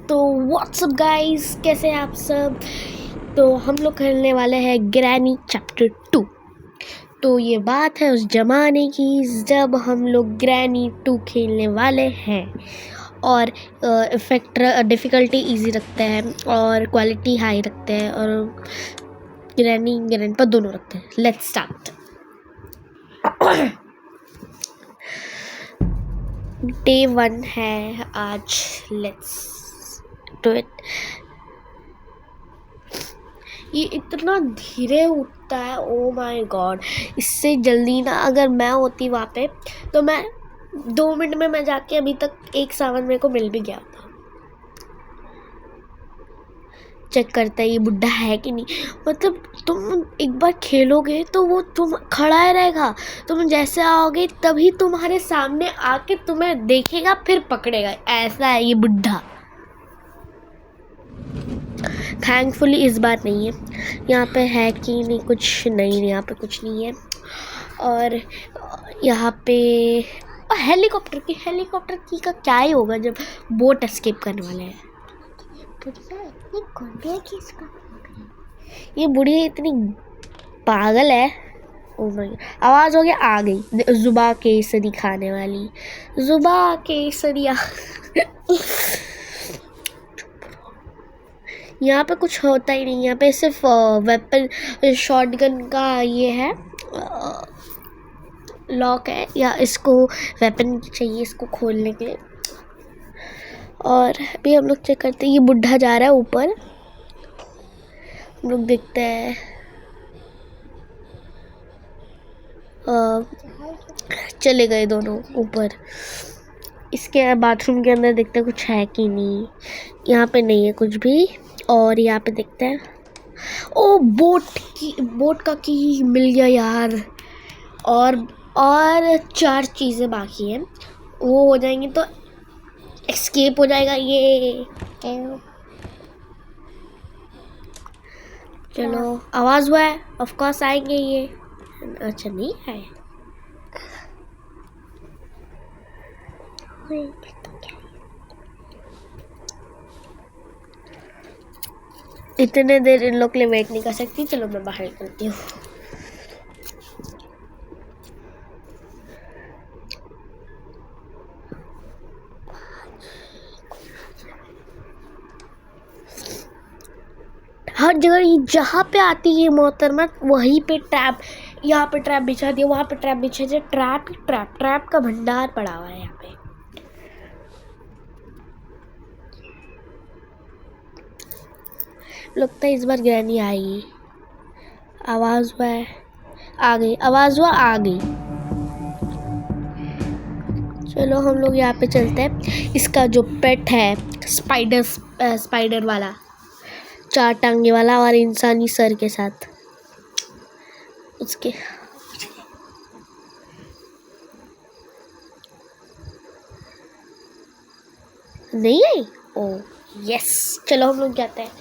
तो WhatsApp guys, कैसे हैं आप सब। तो हम लोग खेलने वाले हैं ग्रैनी चैप्टर 2। तो ये बात है उस ज़माने की जब हम लोग ग्रैनी 2 खेलने वाले हैं। और इफेक्ट डिफ़िकल्टी इजी रखते हैं और क्वालिटी हाई रखते हैं और ग्रैनी ग्रैंडपा दोनों रखते हैं। Let's start. डे 1 है आज। Let's do it. ये इतना धीरे उठता है, ओ माय गॉड। इससे जल्दी ना अगर मैं होती वहाँ पे तो मैं 2 मिनट में मैं जाके अभी तक एक सावन मेरे को मिल भी गया था। चेक करता है ये बुढ़ा है कि नहीं। मतलब तुम एक बार खेलोगे तो वो तुम खड़ा ही रहेगा। तुम जैसे आओगे तभी तुम्हारे सामने आके तुम्हें देखेगा फिर पकड़ेगा। ऐसा है ये बुढ़ा। थैंकफुली इस बार नहीं है। यहाँ पे है कि नहीं, कुछ नहीं, यहाँ पे कुछ नहीं है। और यहाँ पे हेलीकॉप्टर की का क्या ही होगा जब बोट एस्केप करने वाले हैं। ये बुढ़ी इतनी पागल है। ओ माय गॉड, आवाज हो गया, आ गई जुबा केसरी खाने वाली। जुबा केसरिया। यहाँ पे कुछ होता ही नहीं। यहाँ पे सिर्फ वेपन शॉटगन का ये है, लॉक है, या इसको वेपन चाहिए इसको खोलने के लिए। और अभी हम लोग चेक करते हैं। ये बुढ़ा जा रहा है ऊपर। हम लोग देखते हैं चले गए दोनों ऊपर। इसके बाथरूम के अंदर देखते हैं कुछ है कि नहीं। यहाँ पे नहीं है कुछ भी। और यहाँ पे देखते हैं, ओ बोट का की मिल गया यार। और 4 चीज़ें बाकी हैं, वो हो जाएंगी तो एस्केप हो जाएगा ये। चलो, आवाज़ हुआ है, ऑफ कोर्स आएंगे ये। अच्छा नहीं है। इतने देर इन लोग के लिए वेट नहीं कर सकती। चलो मैं बाहर निकलती हूँ। हर जगह जहाँ पे आती है मोहतरमा वहीं पे ट्रैप। यहाँ पे ट्रैप बिछा दिया, वहाँ पे ट्रैप बिछा दिया। ट्रैप का भंडार पड़ा हुआ है यहाँ पे। लगता है इस बार ग्रैनी आएगी। आवाज़ हुआ है, आ गई। आवाज़ हुआ, आ गई। चलो हम लोग यहाँ पे चलते हैं। इसका जो पेट है स्पाइडर वाला, 4 टांगे वाला और इंसानी सर के साथ, उसके नहीं आई। ओ यस, चलो हम लोग जाते हैं।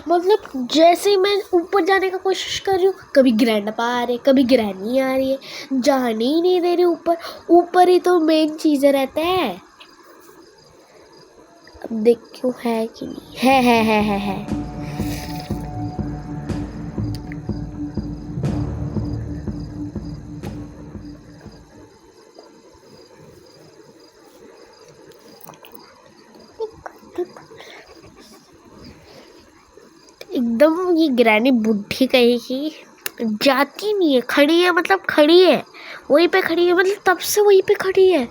मतलब जैसे ही मैं ऊपर जाने का कोशिश कर रही हूँ, कभी ग्रैंडपा आ रहे, कभी ग्रैनी आ रही है। जाने ही नहीं दे रही ऊपर ही तो मेन चीज़ें रहते हैं। अब देख क्यों है कि नहीं है। एकदम ये ग्रैनी बुढ़ी कहीं की जाती नहीं है। खड़ी है, मतलब खड़ी है वहीं पे खड़ी है, मतलब तब से वहीं पे खड़ी है,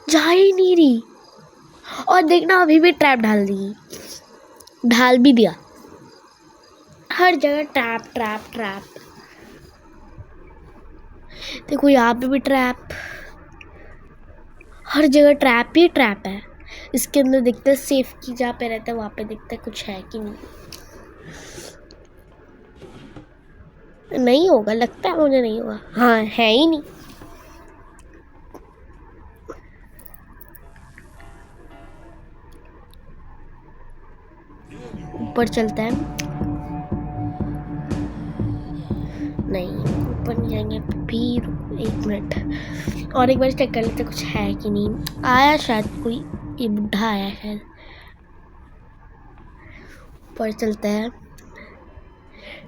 जा ही नहीं रही। और देखना अभी भी ट्रैप ढाल भी दिया। हर जगह ट्रैप। देखो यहाँ पे भी ट्रैप। हर जगह ट्रैप है। इसके अंदर देखते हैं सेफ की जहाँ पे रहता है वहाँ पे देखते हैं कुछ है कि नहीं होगा। लगता है मुझे नहीं होगा। हाँ, है ही नहीं। ऊपर चलता है। नहीं, ऊपर नहीं जाएंगे। फिर 1 मिनट और एक बार चेक कर लेते कुछ है कि नहीं। आया शायद कोई, ये बुढ़ा आया शायद। ऊपर चलते हैं।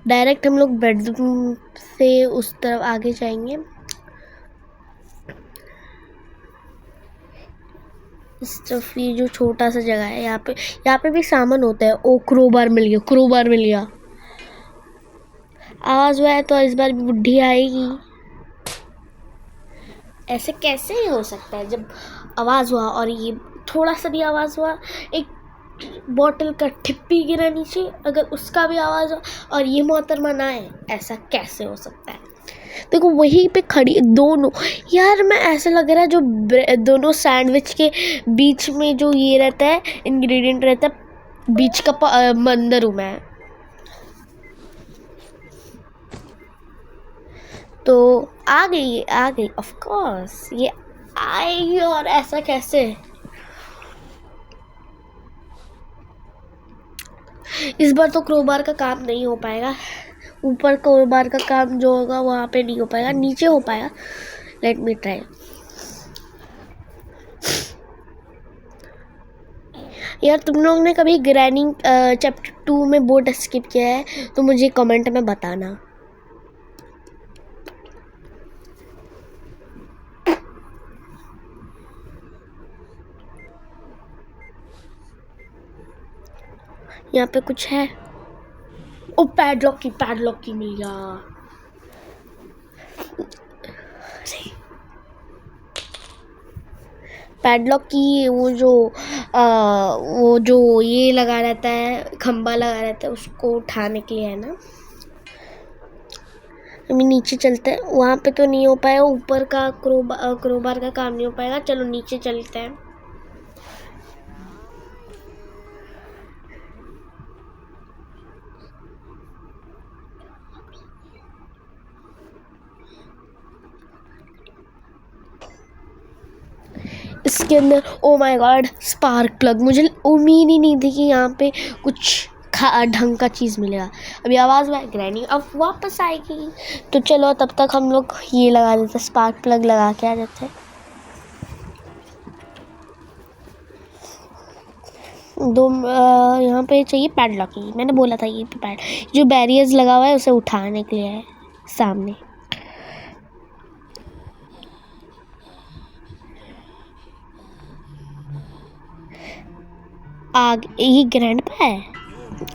डायरेक्ट हम लोग बेडरूम से उस तरफ आगे जाएंगे। इस तरफ ये जो छोटा सा जगह है, यहाँ पे भी सामान होता है। ओ क्रोबार मिल गया, क्रोबार मिल गया। आवाज़ हुआ है तो इस बार भी बुढ़ी आएगी। ऐसे कैसे ही हो सकता है? जब आवाज़ हुआ और ये थोड़ा सा भी आवाज़ हुआ, एक बॉटल का ठिप्पी गिरा नीचे, अगर उसका भी आवाज़ हुआ और ये मोहतरमा ना आए, ऐसा कैसे हो सकता है? देखो वहीं पे खड़ी दोनों। यार मैं ऐसा लग रहा है जो दोनों सैंडविच के बीच में जो ये रहता है, इंग्रेडिएंट रहता है, बीच का मंदिर हूँ मैं। तो आ गई ऑफ कोर्स, ये आएगी। और ऐसा कैसे? इस बार तो क्रोबार का काम नहीं हो पाएगा। ऊपर क्रोबार का काम जो होगा वहाँ पे नहीं हो पाएगा, नीचे हो पाएगा। Let me try. यार तुम लोग ने कभी ग्रैनी चैप्टर 2 में बोट स्किप किया है तो मुझे कमेंट में बताना। यहाँ पे कुछ है। ओ पैडलॉक की मिल गया। पैडलॉक की वो जो ये लगा रहता है, खंबा लगा रहता है, उसको उठाने के लिए है ना। अभी नीचे चलते हैं। वहाँ पे तो नहीं हो पाएगा, ऊपर का क्रोबार का काम नहीं हो पाएगा। चलो नीचे चलते हैं। इसके अंदर oh my God spark plug. मुझे उम्मीद ही नहीं थी कि यहाँ पे कुछ ढंग का चीज़ मिलेगा। अभी आवाज़ हुआ ग्रैनी अब वापस आएगी। तो चलो तब तक हम लोग ये लगा देते, स्पार्क प्लग लगा के आ जाते हैं। यहाँ पे चाहिए पैडलॉक की। मैंने बोला था ये पैड जो बैरियर्स लगा हुआ है उसे उठाने के लिए है सामने। आगे ये ग्रैंडपा है,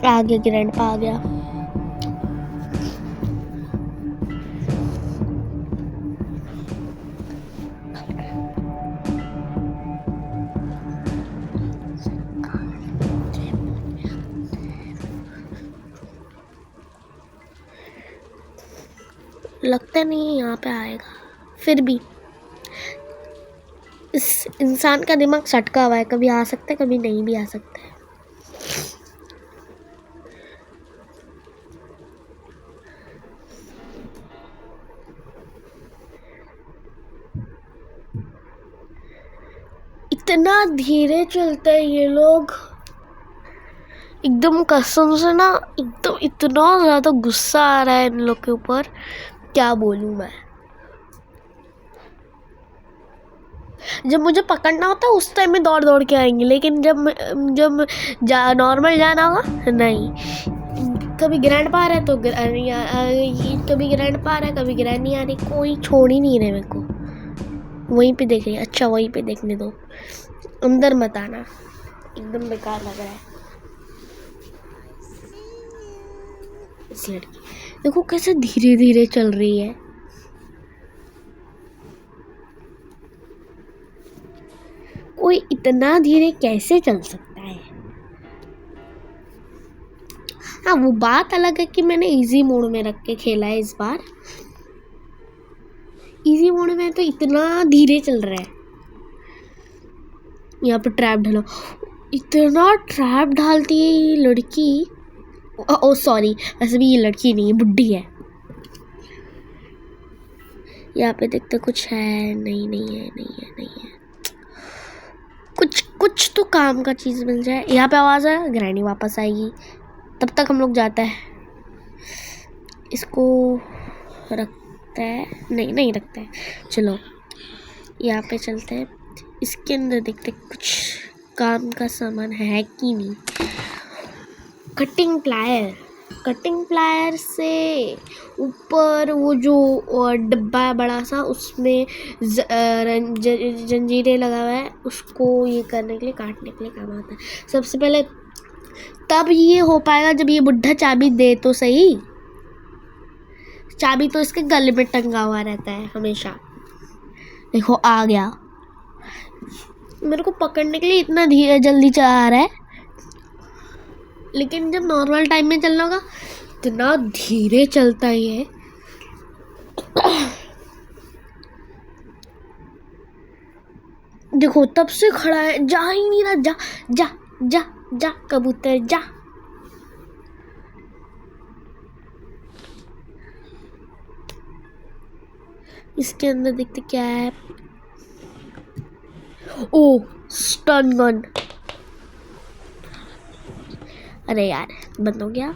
आगे ग्रैंडपा आ गया। लगता नहीं है यहाँ पे आएगा। फिर भी इस इंसान का दिमाग सटका हुआ है, कभी आ सकता है कभी नहीं भी आ सकता है। इतना धीरे चलते हैं ये लोग, एकदम कसम से ना, एकदम इतना ज़्यादा गुस्सा आ रहा है इन लोग के ऊपर, क्या बोलूँ मैं। जब मुझे पकड़ना होता है उस टाइम में दौड़ दौड़ के आएंगे, लेकिन जब नॉर्मल जाना होगा नहीं। कभी ग्रैंडपा आ रहा है तो कभी ग्रैंडपा आ रहा है, कभी ग्रैनी आ रही, कोई छोड़ ही नहीं रहे मेरे को। वहीं पे देख रही है। अच्छा वहीं पे देखने दो, अंदर मत आना, एकदम बेकार लग रहा है। इस लड़की देखो कैसे धीरे धीरे चल रही है। कोई इतना धीरे कैसे चल सकता है? हाँ वो बात अलग है कि मैंने इजी मोड में रख के खेला है इस बार। इजी मोड में तो इतना धीरे चल रहा है। यहाँ पे ट्रैप डालो, इतना ट्रैप डालती है ये लड़की। ओ सॉरी, वैसे भी ये लड़की नहीं है, बुड्ढी है। यहाँ पे देखते कुछ है, नहीं है। कुछ तो काम का चीज़ मिल जाए। यहाँ पे आवाज़ है, ग्रैनी वापस आएगी। तब तक हम लोग जाते हैं। इसको रखते हैं, नहीं रखते हैं। चलो यहाँ पे चलते हैं, इसके अंदर देखते कुछ काम का सामान है कि नहीं। कटिंग प्लायर से ऊपर वो जो डब्बा है बड़ा सा, उसमें जंजीरें लगा हुआ है, उसको ये करने के लिए, काटने के लिए काम आता है। सबसे पहले तब ये हो पाएगा जब ये बुढ़ा चाबी दे तो सही। चाबी तो इसके गले में टंगा हुआ रहता है हमेशा। देखो आ गया। मेरे को पकड़ने के लिए इतना धीरे जल्दी चला रहा है, लेकिन जब नॉर्मल टाइम में चलना होगा इतना धीरे चलता है ये। देखो तब से खड़ा है, जा ही नहीं रहा। जा जा जा जा कबूतर जा। इसके अंदर देखते क्या है। ओ स्टन गन। अरे यार बंद हो गया।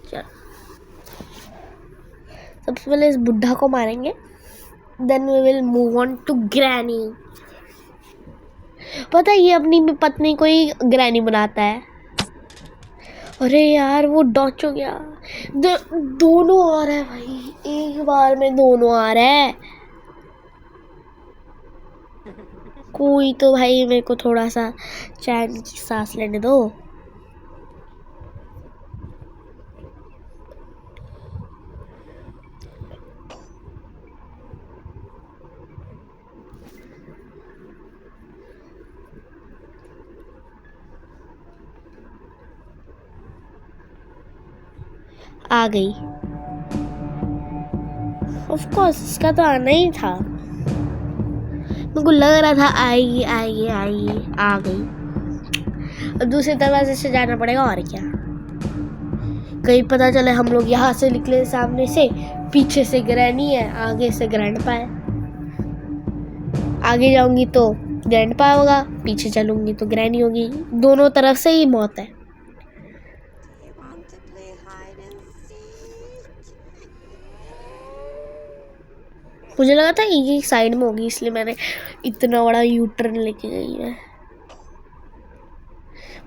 चलो सबसे पहले इस बुढ़ा को मारेंगे, then we will move on to granny. पता है ये अपनी पत्नी को ही ग्रैनी बनाता है। अरे यार वो डॉच हो गया। दोनों आ रहा है भाई, एक बार में दोनों आ रहा है। कोई तो भाई मेरे को थोड़ा सा चैन की सांस लेने दो। आ गई। ऑफ कोर्स इसका तो आना ही था। मेरे को लग रहा था आएगी आएगी आएगी, आ गई। अब दूसरे दरवाजे से जाना पड़ेगा और क्या। कहीं पता चले हम लोग यहाँ से निकले सामने से, पीछे से ग्रैनी है, आगे से ग्रैंडपा है। आगे जाऊंगी तो ग्रैंडपा होगा, पीछे चलूंगी तो ग्रैनी होगी। दोनों तरफ से ही मौत है। मुझे लगा था एक साइड में होगी, इसलिए मैंने इतना बड़ा यू टर्न लेके गई है।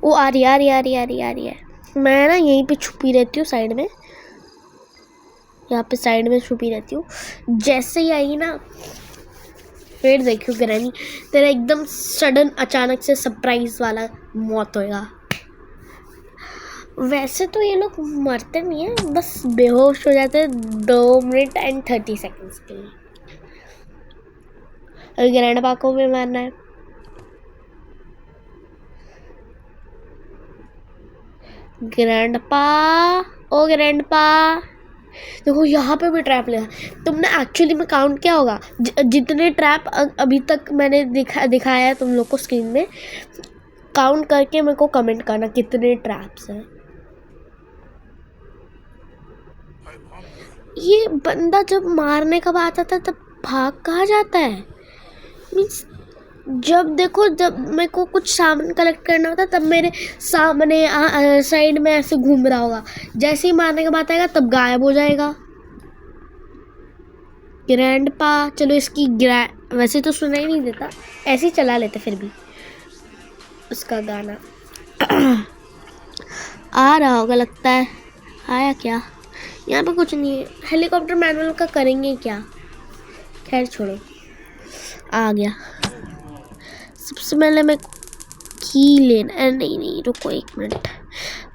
वो आ रही है। मैं ना यहीं पे छुपी रहती हूँ साइड में, यहाँ पे साइड में छुपी रहती हूँ। जैसे ही आएगी ना फिर देखियो ग्रैनी तेरा एकदम सडन अचानक से सरप्राइज वाला मौत होएगा। वैसे तो ये लोग मरते नहीं है, बस बेहोश हो जाते हैं 2 मिनट एंड 30 सेकेंड्स के लिए। अभी ग्रैंडपा को भी मारना है। ग्रैंडपा, ओ ग्रैंडपा। देखो यहाँ पे भी ट्रैप लगा। तुमने एक्चुअली में काउंट किया होगा जितने ट्रैप अभी तक मैंने दिखाया है तुम लोग को स्क्रीन में, काउंट करके मेरे को कमेंट करना कितने ट्रैप्स हैं। ये बंदा जब मारने का बात आता है तब भाग कहाँ जाता है। मीन्स जब देखो, जब मेरे को कुछ सामान कलेक्ट करना होता है तब मेरे सामने साइड में ऐसे घूम रहा होगा। जैसे ही मारने का बात आएगा तब गायब हो जाएगा। ग्रैंडपा, चलो इसकी वैसे तो सुनाई नहीं देता, ऐसे ही चला लेते फिर भी उसका गाना। आ रहा होगा लगता है। आया क्या? यहाँ पे कुछ नहीं है। हेलीकॉप्टर मैनुअल का करेंगे क्या, खैर छोड़ो। आ गया। सबसे पहले मैं की लेना, नहीं रुको 1 मिनट,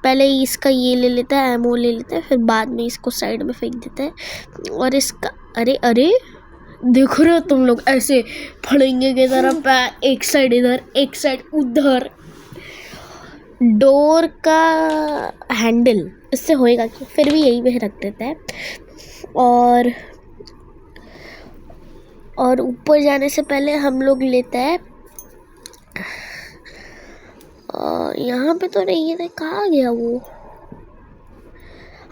पहले इसका ये ले लेता है, एमओ ले लेता है, फिर बाद में इसको साइड में फेंक देता है। और इसका अरे देख रहे हो तुम लोग, ऐसे फड़ेंगे की तरफ, एक साइड इधर एक साइड उधर। डोर का हैंडल इससे होएगा कि, फिर भी यही पे रख देता है। और ऊपर जाने से पहले हम लोग लेता है, यहाँ पे तो नहीं है, कहाँ गया वो।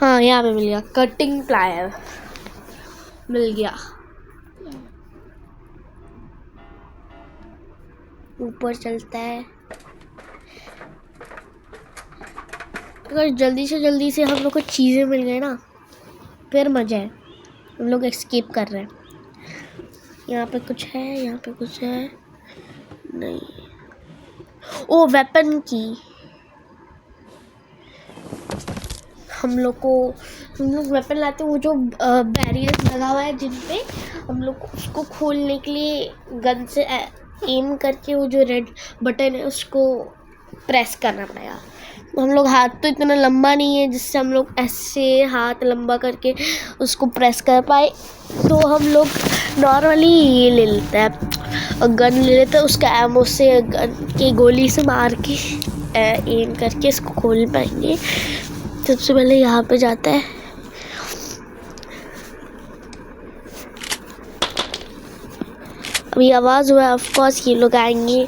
हाँ यहाँ पे मिल गया, कटिंग प्लायर मिल गया। ऊपर चलता है। अगर जल्दी से हम लोग को चीज़ें मिल गई ना फिर मज़ा है। हम लोग एस्केप कर रहे हैं। यहाँ पे कुछ है, यहाँ पे कुछ है नहीं। ओ वेपन की, हम लोग वेपन लाते हैं, वो जो बैरियर्स लगा हुआ है जिन पे हम लोग उसको खोलने के लिए गन से एम करके वो जो रेड बटन है उसको प्रेस करना पड़ेगा। हम लोग हाथ तो इतना लंबा नहीं है जिससे हम लोग ऐसे हाथ लंबा करके उसको प्रेस कर पाए, तो हम लोग नॉर्मली ये ले लेते हैं और गन ले लेते हैं, उसका एमओ से गन की गोली से मार के एम करके इसको खोल पाएंगे। सबसे पहले यहाँ पे जाता है, अभी आवाज़ हुआ ऑफ कोर्स ये लोग आएंगे।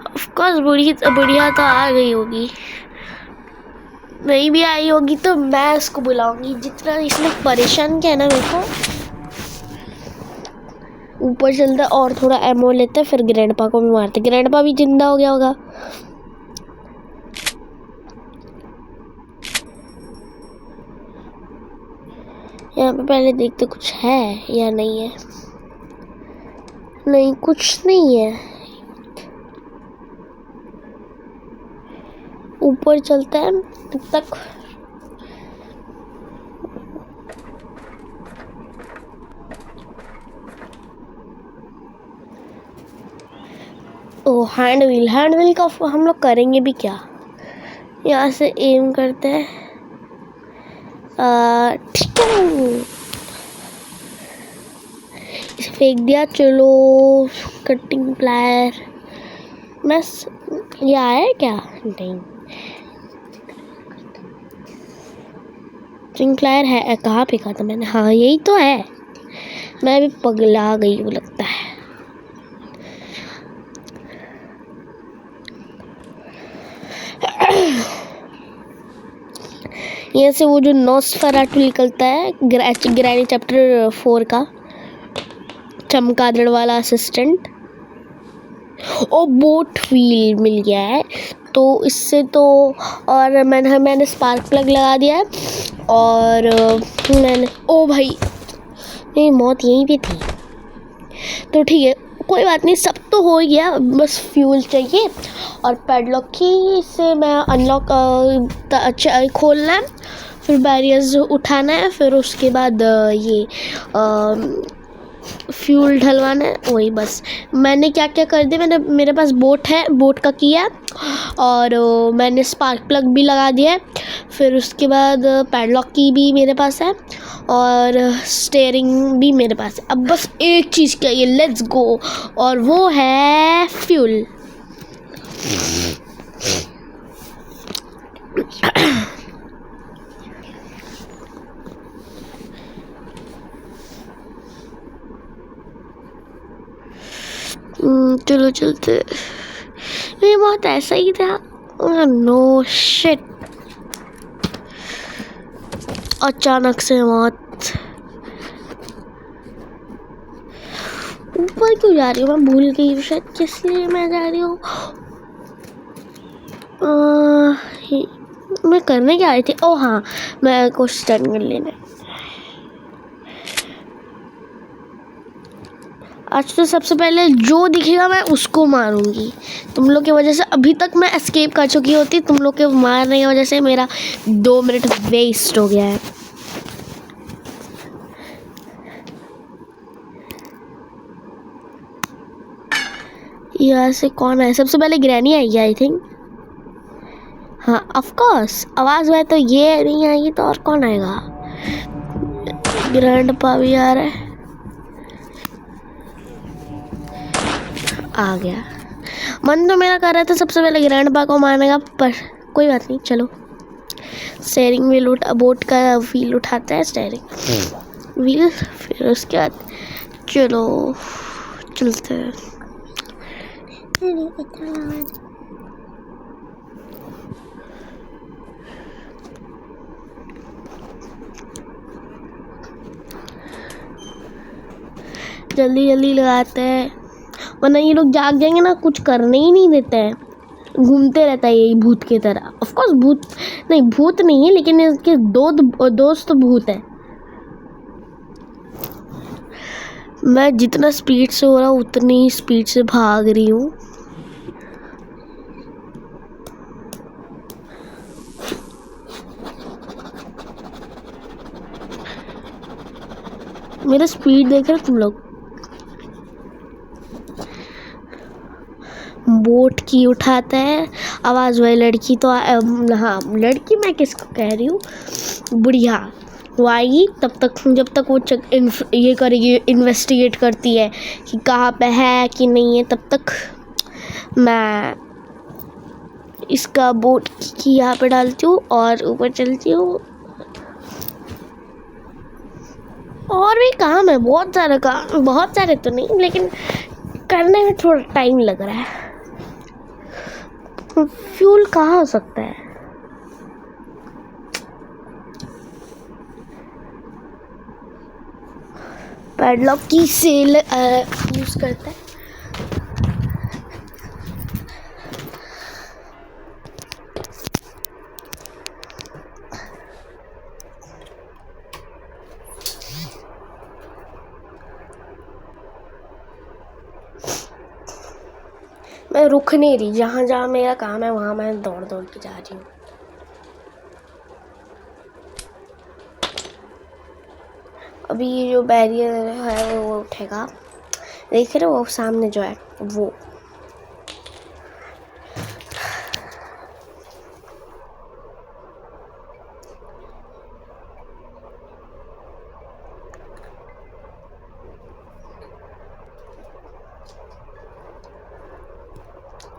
ऑफ कोर्स बुढ़िया तो आ गई होगी, नहीं भी आई होगी तो मैं इसको बुलाऊंगी। जितना इसने परेशान किया ना मेरे को, ऊपर चलता और थोड़ा एमओ लेते फिर ग्रैंडपा को भी मारते। ग्रैंडपा भी जिंदा हो गया होगा। यहाँ पे पहले देखते कुछ है या नहीं है। नहीं, कुछ नहीं है। ऊपर चलता है तब तक। ओ हैंड व्हील का हम लोग करेंगे भी क्या। यहाँ से एम करते हैं, इसे फेंक दिया। चलो कटिंग प्लायर, बस ये आया है क्या? नहीं, कटिंग प्लायर है कहाँ फेंका था मैंने? हाँ यही तो है। मैं भी पगला गई हूँ लगता है। यहाँ से वो जो नोस्फेराटू निकलता है, ग्रैनी चैप्टर 4 का चमगादड़ वाला असिस्टेंट। ओ बोट व्हील मिल गया है, तो इससे तो और मैंने स्पार्क प्लग लगा दिया है। और मैंने ओ भाई मेरी मौत यहीं पे थी, तो ठीक है कोई बात नहीं, सब तो हो गया। बस फ्यूल चाहिए और पैडलॉक की से मैं अनलॉक खोलना है, फिर बैरियर्स उठाना है, फिर उसके बाद ये फ्यूल डलवाना है। वही बस मैंने क्या क्या कर दिया। मेरे पास बोट है, बोट का किया, और मैंने स्पार्क प्लग भी लगा दिया है। फिर उसके बाद पैडलॉक की भी मेरे पास है और स्टीयरिंग भी मेरे पास है। अब बस एक चीज़ चाहिए, लेट्स गो, और वो है फ्यूल। चलो चलते। ये बहुत ऐसा ही था। नो शिट, अचानक से मौत। ऊपर क्यों जा रही हूँ? मैं भूल गई हूँ शायद किस लिए मैं जा रही हूँ। मैं करने क्या आई थी? ओ हाँ, मैं कुछ टर्न कर लेना। आज तो सबसे पहले जो दिखेगा मैं उसको मारूंगी। तुम लोग की वजह से अभी तक मैं एस्केप कर चुकी होती, तुम लोग के मारने की वजह से मेरा 2 मिनट वेस्ट हो गया है। यहाँ से कौन है? सबसे पहले ग्रैनी आएगी आई थिंक। हाँ ऑफ कोर्स, आवाज़ हुआ तो ये नहीं आएगी तो और कौन आएगा? ग्रैंडपा भी आ रहा है। आ गया। मन तो मेरा कर रहा था सबसे पहले ग्रैंडपा को मारने का, पर कोई बात नहीं। चलो स्टीयरिंग व्हील बोट का व्हील उठाता है, स्टीयरिंग व्हील, फिर उसके बाद चलो चलते हैं। जल्दी जल्दी लगाते हैं, वरना ये लोग जाग जाएंगे ना, कुछ करने ही नहीं देते हैं। घूमते रहता है यही भूत की तरह। ऑफ कोर्स भूत नहीं है, लेकिन इसके दोस्त भूत है। मैं जितना स्पीड से हो रहा हूँ उतनी ही स्पीड से भाग रही हूँ। मेरा स्पीड देख रहे हो तुम लोग? बोट की उठाता है आवाज़। वही लड़की तो हाँ, लड़की मैं किसको कह रही हूँ, बुढ़िया। वो आएगी तब तक, जब तक वो ये करेगी, इन्वेस्टिगेट करती है कि कहाँ पे है कि नहीं है, तब तक मैं इसका बोट की यहाँ पे डालती हूँ और ऊपर चलती हूँ। और भी काम है, बहुत सारा काम, बहुत सारे तो नहीं, लेकिन करने में थोड़ा टाइम लग रहा है। फ्यूल कहाँ हो सकता है? पैडलॉक की सेल यूज करता है। मैं रुक नहीं रही, जहाँ जहाँ मेरा काम है वहाँ मैं दौड़ दौड़ के जा रही हूँ। अभी ये जो बैरियर है वो उठेगा, देख रहे हो वो सामने जो है वो।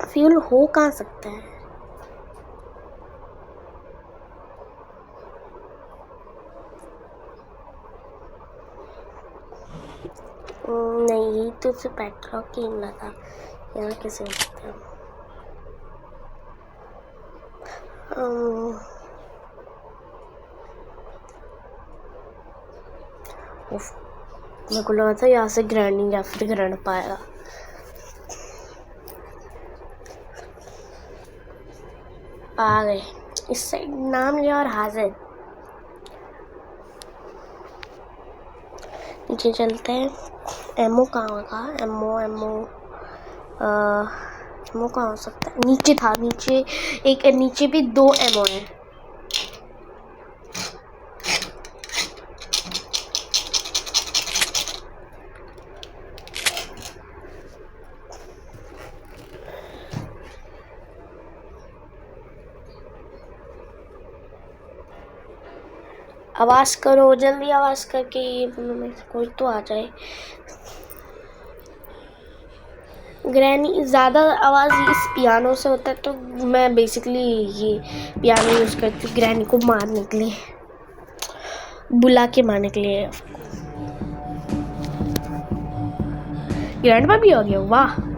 फ्यूल हो कहाँ सकता है? नहीं, तो सिर्फ पेट्रोल की हिम्मत था, यहाँ कैसे हो सकता है? मेरे को लगा था यहाँ से ग्रैंड या फिर ग्रैंड पाएगा। आ गए इस साइड, नाम लिया और हाजिर। नीचे चलते हैं। एमओ कहाँ होगा? एमओ कहाँ हो सकता है? नीचे था, नीचे एक, नीचे भी 2 एमओ है। आवाज़ करो, जल्दी आवाज़ करके, ये में कोई तो आ जाए। ग्रैनी ज़्यादा आवाज़ इस पियानो से होता है, तो मैं बेसिकली ये पियानो यूज़ करती हूँ ग्रैनी को मारने के लिए, बुला के मारने के लिए। ग्रैंडपा भी हो गया, वाह।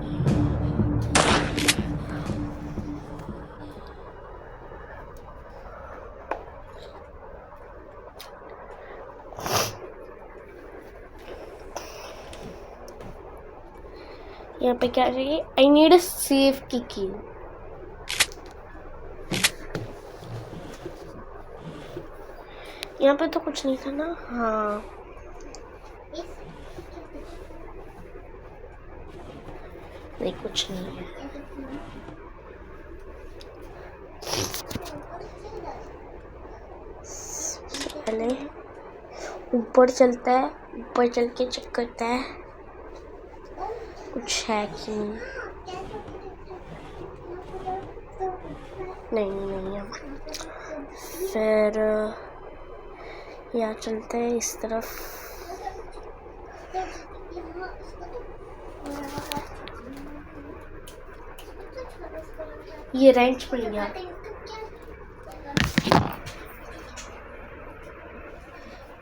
यहाँ पे क्या चाहिए? आई नीड अ सेफ की। यहाँ पे तो कुछ नहीं था ना? हाँ, नहीं कुछ नहीं है। पहले ऊपर चलता है, ऊपर चल के चेक करता है कुछ है कि नहीं है। फिर यहाँ चलते हैं इस तरफ। ये रेंच मिल गया।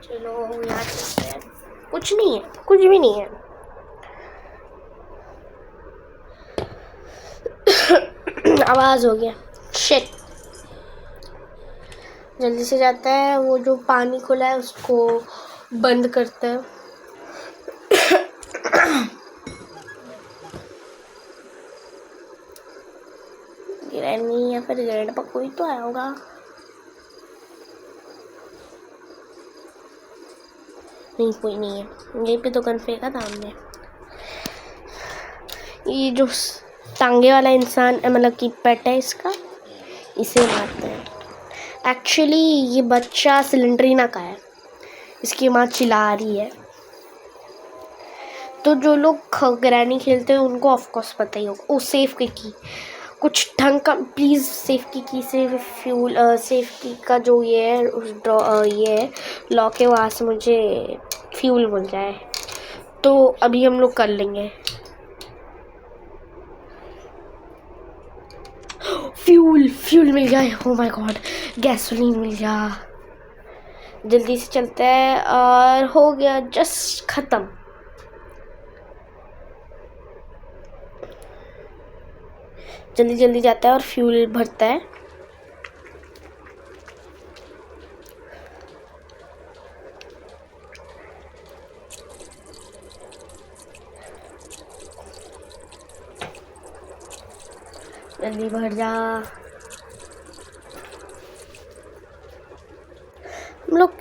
चलो यहाँ चलते हैं। कुछ नहीं है, कुछ भी नहीं है। आवाज हो गया, शिट। जल्दी से जाता है, वो जो पानी खुला है उसको बंद करता है। ग्रैनी या फिर ग्रैंडपा, कोई तो आया होगा। नहीं, कोई नहीं है। यहीं पे तो गन फेंका था हमने। ये जो टांगे वाला इंसान, मतलब कि पेट है इसका, इसे मारते हैं। एक्चुअली ये बच्चा सिलेंडरीना का है, इसकी माँ चिल्ला रही है। तो जो लोग ग्रैनी खेलते हैं उनको ऑफकोर्स पता ही होगा। ओ सेफ की कुछ ढंग का प्लीज़, सेफ्टी की से फ्यूल सेफ्टी का जो ये है ये है लॉक है, वहाँ से मुझे फ्यूल मिल जाए तो अभी हम लोग कर लेंगे। फ्यूल मिल गया। ओ माय गॉड, गैसोलीन मिल गया। जल्दी से चलते हैं और हो गया जस्ट ख़त्म। जल्दी जल्दी जाता है और फ्यूल भरता है। जल्दी भर जा। हम लोग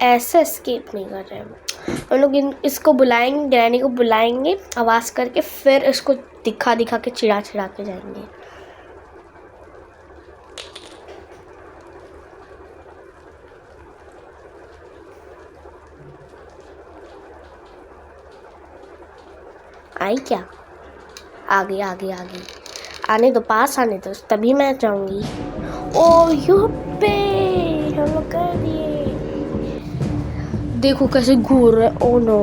ऐसे एस्केप नहीं कर रहे हैं। हम लोग इसको बुलाएंगे, ग्रैनी को बुलाएंगे आवाज़ करके, फिर इसको दिखा दिखा के चिढ़ा चिढ़ा के जाएंगे। आई क्या? आ गई आ गई आ गई। आने दो, पास आने दो, तभी मैं जाऊंगी। ओ युप्पे, हम लोग कर दिए। देखो कैसे घूर रहे। ओ नो,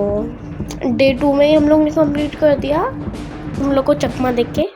डे 2 में ही हम लोग ने कंप्लीट कर दिया हम लोग को चकमा देख के।